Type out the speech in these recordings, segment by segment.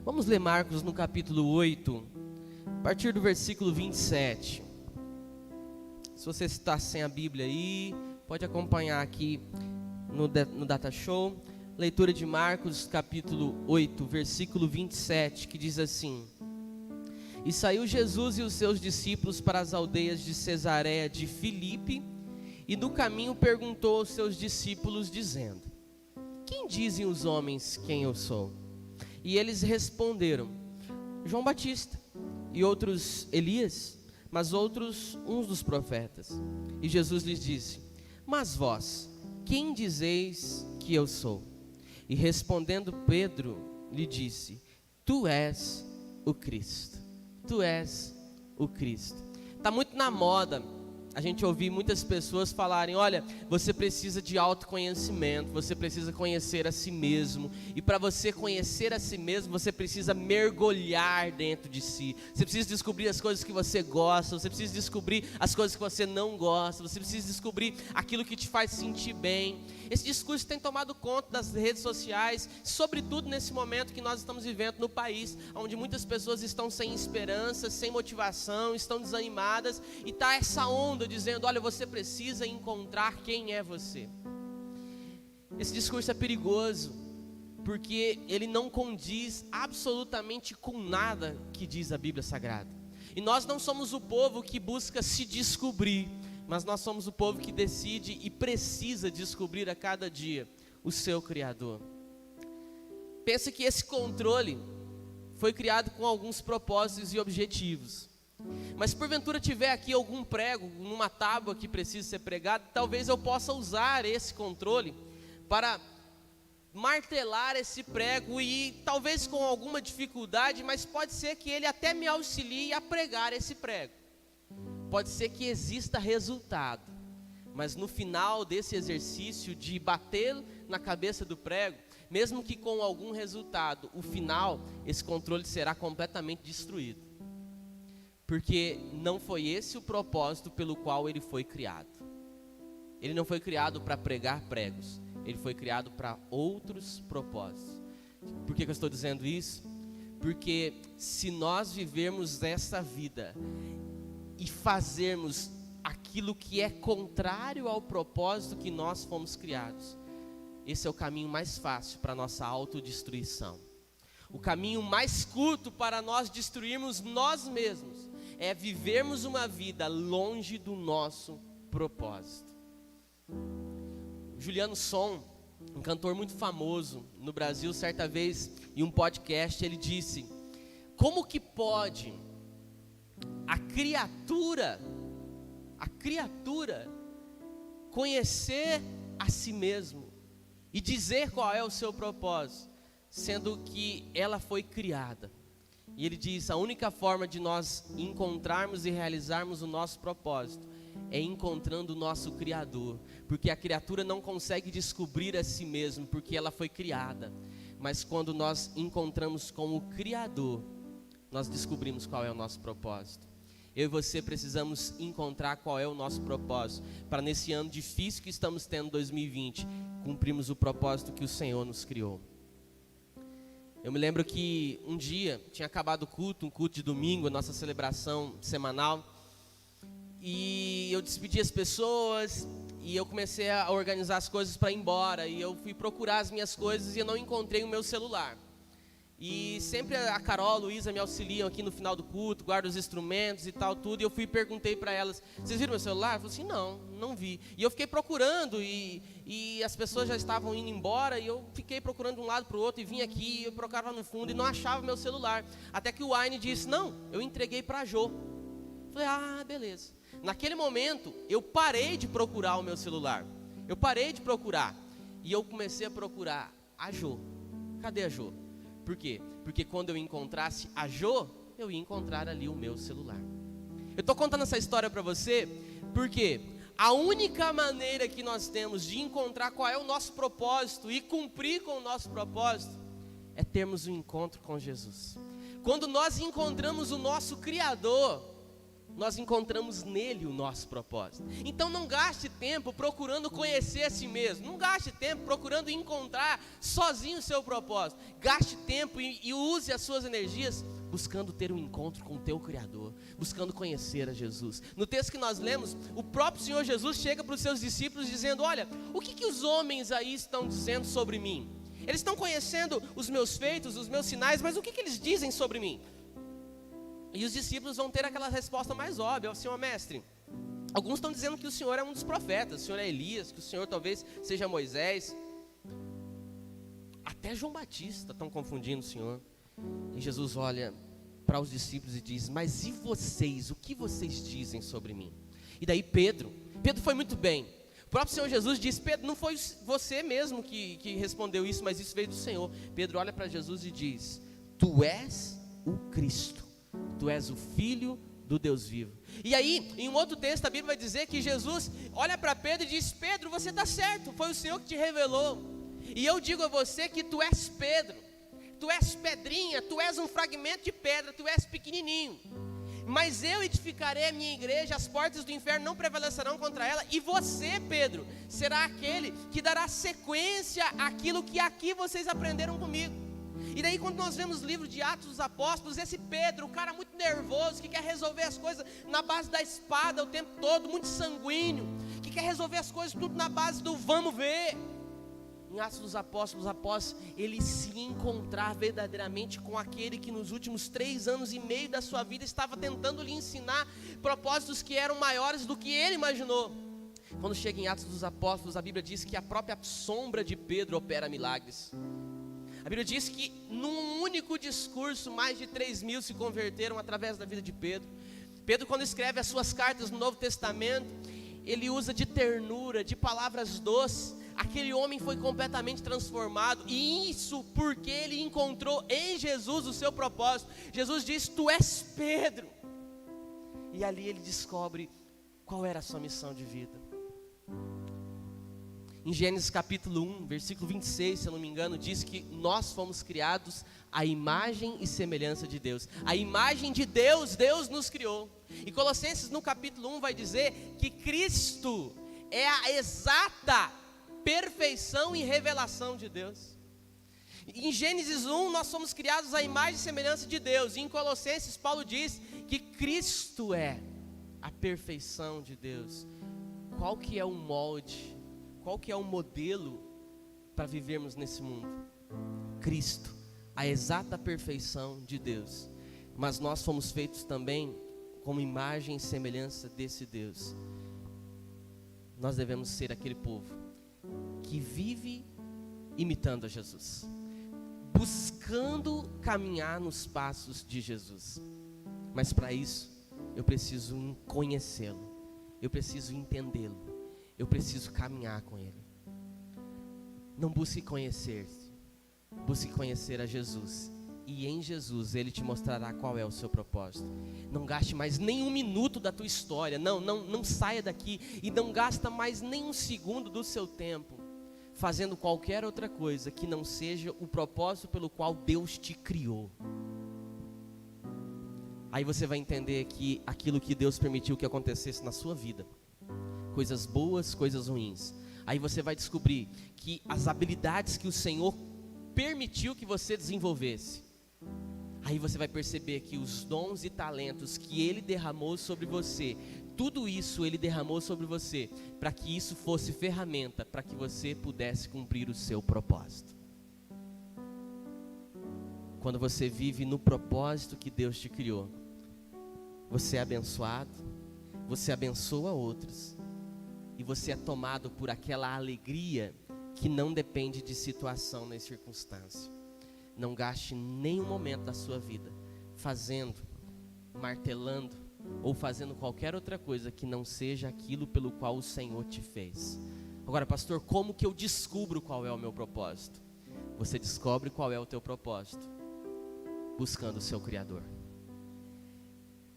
Vamos ler Marcos no capítulo 8, a partir do versículo 27. Se você está sem a Bíblia aí, pode acompanhar aqui no Data Show. Leitura de Marcos capítulo 8, versículo 27, que diz assim: E saiu Jesus e os seus discípulos para as aldeias de Cesareia de Filipe, e no caminho perguntou aos seus discípulos, dizendo: Quem dizem os homens quem eu sou? E eles responderam: João Batista, e outros Elias, mas outros uns dos profetas. E Jesus lhes disse: Mas vós, quem dizeis que eu sou? E respondendo Pedro, lhe disse: Tu és o Cristo. Tu és o Cristo. Está muito na moda a gente ouvir muitas pessoas falarem: olha, você precisa de autoconhecimento, você precisa conhecer a si mesmo. E para você conhecer a si mesmo, você precisa mergulhar dentro de si. Você precisa descobrir as coisas que você gosta, você precisa descobrir as coisas que você não gosta, você precisa descobrir aquilo que te faz sentir bem. Esse discurso tem tomado conta das redes sociais, sobretudo nesse momento que nós estamos vivendo no país, onde muitas pessoas estão sem esperança, sem motivação, estão desanimadas, e está essa onda dizendo: olha, você precisa encontrar quem é você. Esse discurso é perigoso, porque ele não condiz absolutamente com nada que diz a Bíblia Sagrada. E nós não somos o povo que busca se descobrir, mas nós somos o povo que decide e precisa descobrir a cada dia o seu Criador. Pensa que esse controle foi criado com alguns propósitos e objetivos. Mas se porventura tiver aqui algum prego, numa tábua que precisa ser pregado, talvez eu possa usar esse controle para martelar esse prego, e talvez com alguma dificuldade, mas pode ser que ele até me auxilie a pregar esse prego. Pode ser que exista resultado, mas no final desse exercício de bater na cabeça do prego, mesmo que com algum resultado, o final, esse controle será completamente destruído. Porque não foi esse o propósito pelo qual ele foi criado. Ele não foi criado para pregar pregos, ele foi criado para outros propósitos. Por que eu estou dizendo isso? Porque se nós vivermos essa vida e fazermos aquilo que é contrário ao propósito que nós fomos criados, esse é o caminho mais fácil para a nossa autodestruição. O caminho mais curto para nós destruirmos nós mesmos é vivermos uma vida longe do nosso propósito. Juliano Som, um cantor muito famoso no Brasil, certa vez em um podcast, ele disse: como que pode a criatura conhecer a si mesmo e dizer qual é o seu propósito, sendo que ela foi criada? E ele diz: a única forma de nós encontrarmos e realizarmos o nosso propósito é encontrando o nosso Criador, porque a criatura não consegue descobrir a si mesmo, porque ela foi criada. Mas quando nós encontramos com o Criador, nós descobrimos qual é o nosso propósito. Eu e você precisamos encontrar qual é o nosso propósito, para nesse ano difícil que estamos tendo, 2020, cumprirmos o propósito que o Senhor nos criou. Eu me lembro que um dia tinha acabado o culto, um culto de domingo, a nossa celebração semanal, e eu despedi as pessoas, e eu comecei a organizar as coisas para ir embora, e eu fui procurar as minhas coisas e eu não encontrei o meu celular. E sempre a Carol, a Luísa me auxiliam aqui no final do culto, guardam os instrumentos e tal, tudo. E eu fui e perguntei para elas: vocês viram meu celular? Eu falei assim: não vi. E eu fiquei procurando, e as pessoas já estavam indo embora, e eu fiquei procurando de um lado para o outro, e vim aqui, e eu procurava no fundo, e não achava meu celular. Até que o Wayne disse: não, eu entreguei para a Jô. Eu falei: ah, beleza. Naquele momento, eu parei de procurar o meu celular. Eu parei de procurar, e eu comecei a procurar a Jô. Cadê a Jô? Por quê? Porque quando eu encontrasse a Jô, eu ia encontrar ali o meu celular. Eu estou contando essa história para você porque a única maneira que nós temos de encontrar qual é o nosso propósito e cumprir com o nosso propósito é termos um encontro com Jesus. Quando nós encontramos o nosso Criador, nós encontramos nele o nosso propósito. Então não gaste tempo procurando conhecer a si mesmo. Não gaste tempo procurando encontrar sozinho o seu propósito. Gaste tempo e use as suas energias buscando ter um encontro com o teu Criador, buscando conhecer a Jesus. No texto que nós lemos, o próprio Senhor Jesus chega para os seus discípulos dizendo: olha, o que os homens aí estão dizendo sobre mim? Eles estão conhecendo os meus feitos, os meus sinais, mas o que eles dizem sobre mim? E os discípulos vão ter aquela resposta mais óbvia: Senhor mestre, alguns estão dizendo que o Senhor é um dos profetas, o Senhor é Elias, que o Senhor talvez seja Moisés. Até João Batista estão confundindo o Senhor. E Jesus olha para os discípulos e diz: mas e vocês, o que vocês dizem sobre mim? E daí Pedro foi muito bem. O próprio Senhor Jesus disse: Pedro, não foi você mesmo que respondeu isso, mas isso veio do Senhor. Pedro olha para Jesus e diz: tu és o Cristo, tu és o Filho do Deus vivo. E aí, em um outro texto, a Bíblia vai dizer que Jesus olha para Pedro e diz: Pedro, você está certo, foi o Senhor que te revelou. E eu digo a você que tu és Pedro. Tu és pedrinha, tu és um fragmento de pedra, tu és pequenininho. Mas eu edificarei a minha igreja, as portas do inferno não prevalecerão contra ela. E você, Pedro, será aquele que dará sequência àquilo que aqui vocês aprenderam comigo. E daí quando nós vemos o livro de Atos dos Apóstolos, esse Pedro, um cara muito nervoso, que quer resolver as coisas na base da espada o tempo todo, muito sanguíneo, que quer resolver as coisas tudo na base do vamos ver. Em Atos dos Apóstolos, após ele se encontrar verdadeiramente com aquele que nos últimos 3 anos e meio da sua vida estava tentando lhe ensinar propósitos que eram maiores do que ele imaginou. Quando chega em Atos dos Apóstolos, a Bíblia diz que a própria sombra de Pedro opera milagres. A Bíblia diz que num único discurso mais de 3.000 se converteram através da vida de Pedro. Pedro, quando escreve as suas cartas no Novo Testamento, ele usa de ternura, de palavras doces. Aquele homem foi completamente transformado, e isso porque ele encontrou em Jesus o seu propósito. Jesus diz: tu és Pedro. E ali ele descobre qual era a sua missão de vida. Em Gênesis capítulo 1, versículo 26, se eu não me engano, diz que nós fomos criados à imagem e semelhança de Deus. A imagem de Deus, Deus nos criou. E Colossenses no capítulo 1 vai dizer que Cristo é a exata perfeição e revelação de Deus. Em Gênesis 1 nós somos criados à imagem e semelhança de Deus. E em Colossenses Paulo diz que Cristo é a perfeição de Deus. Qual que é o molde, qual que é o modelo para vivermos nesse mundo? Cristo, a exata perfeição de Deus. Mas nós fomos feitos também como imagem e semelhança desse Deus. Nós devemos ser aquele povo que vive imitando a Jesus, buscando caminhar nos passos de Jesus. Mas para isso, eu preciso conhecê-lo, eu preciso entendê-lo, eu preciso caminhar com Ele. Não busque conhecer-se, busque conhecer a Jesus. E em Jesus Ele te mostrará qual é o seu propósito. Não gaste mais nem um minuto da tua história. Não saia daqui e não gasta mais nem um segundo do seu tempo fazendo qualquer outra coisa que não seja o propósito pelo qual Deus te criou. Aí você vai entender que aquilo que Deus permitiu que acontecesse na sua vida, coisas boas, coisas ruins, aí você vai descobrir que as habilidades que o Senhor permitiu que você desenvolvesse, aí você vai perceber que os dons e talentos que Ele derramou sobre você, tudo isso Ele derramou sobre você, para que isso fosse ferramenta, para que você pudesse cumprir o seu propósito. Quando você vive no propósito que Deus te criou, você é abençoado, você abençoa outros, e você é tomado por aquela alegria que não depende de situação nem circunstância. Não gaste nenhum momento da sua vida fazendo, martelando ou fazendo qualquer outra coisa que não seja aquilo pelo qual o Senhor te fez. Agora, pastor, como que eu descubro qual é o meu propósito? Você descobre qual é o teu propósito buscando o seu Criador.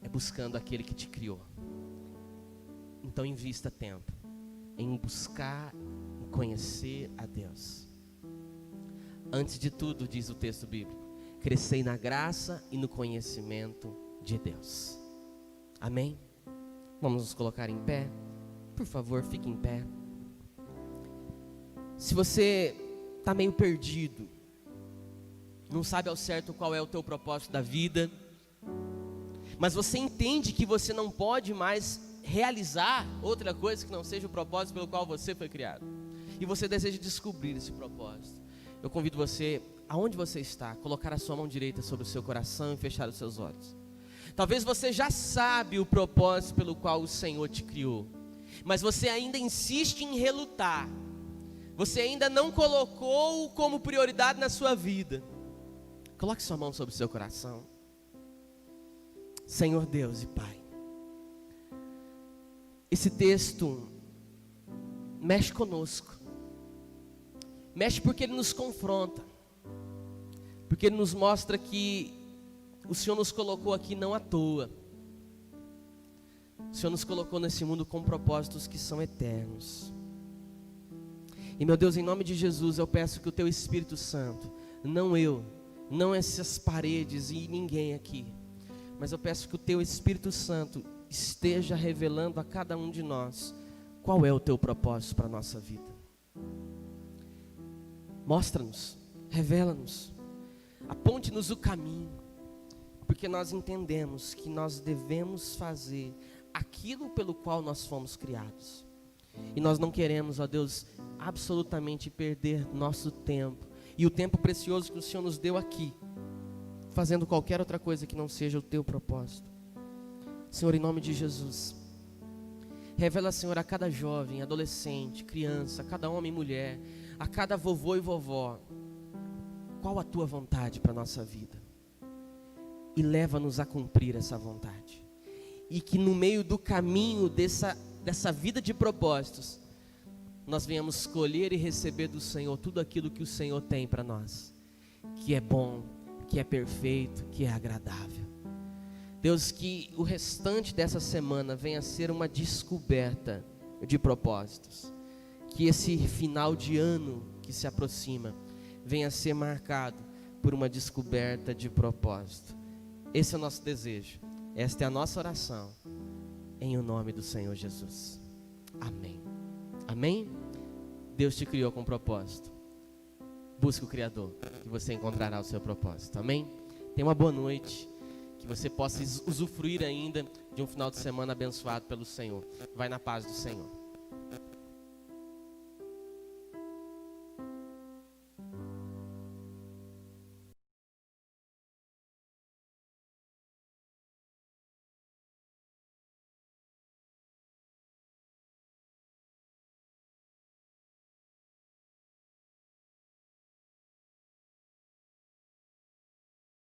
É buscando aquele que te criou. Então invista tempo em buscar e conhecer a Deus. Antes de tudo, diz o texto bíblico, crescei na graça e no conhecimento de Deus. Amém? Vamos nos colocar em pé. Por favor, fique em pé. Se você está meio perdido, não sabe ao certo qual é o teu propósito da vida, mas você entende que você não pode mais realizar outra coisa que não seja o propósito pelo qual você foi criado, e você deseja descobrir esse propósito, eu convido você, aonde você está, colocar a sua mão direita sobre o seu coração e fechar os seus olhos. Talvez você já sabe o propósito pelo qual o Senhor te criou, mas você ainda insiste em relutar. Você ainda não colocou como prioridade na sua vida. Coloque sua mão sobre o seu coração. Senhor Deus e Pai, esse texto mexe conosco. Mexe porque ele nos confronta, porque ele nos mostra que o Senhor nos colocou aqui não à toa. O Senhor nos colocou nesse mundo com propósitos que são eternos. E meu Deus, em nome de Jesus, eu peço que o Teu Espírito Santo, não eu, não essas paredes e ninguém aqui, mas eu peço que o Teu Espírito Santo esteja revelando a cada um de nós qual é o Teu propósito para a nossa vida. Mostra-nos, revela-nos, aponte-nos o caminho, porque nós entendemos que nós devemos fazer aquilo pelo qual nós fomos criados. E nós não queremos, ó Deus, absolutamente perder nosso tempo e o tempo precioso que o Senhor nos deu aqui, fazendo qualquer outra coisa que não seja o Teu propósito. Senhor, em nome de Jesus, revela, Senhor, a cada jovem, adolescente, criança, a cada homem e mulher, a cada vovô e vovó, qual a Tua vontade para a nossa vida, e leva-nos a cumprir essa vontade, e que no meio do caminho dessa vida de propósitos, nós venhamos escolher e receber do Senhor tudo aquilo que o Senhor tem para nós, que é bom, que é perfeito, que é agradável. Deus, que o restante dessa semana venha a ser uma descoberta de propósitos, que esse final de ano que se aproxima venha a ser marcado por uma descoberta de propósito. Esse é o nosso desejo, esta é a nossa oração, em o nome do Senhor Jesus. Amém. Amém? Deus te criou com propósito. Busque o Criador, que você encontrará o seu propósito. Amém? Tenha uma boa noite, que você possa usufruir ainda de um final de semana abençoado pelo Senhor. Vai na paz do Senhor.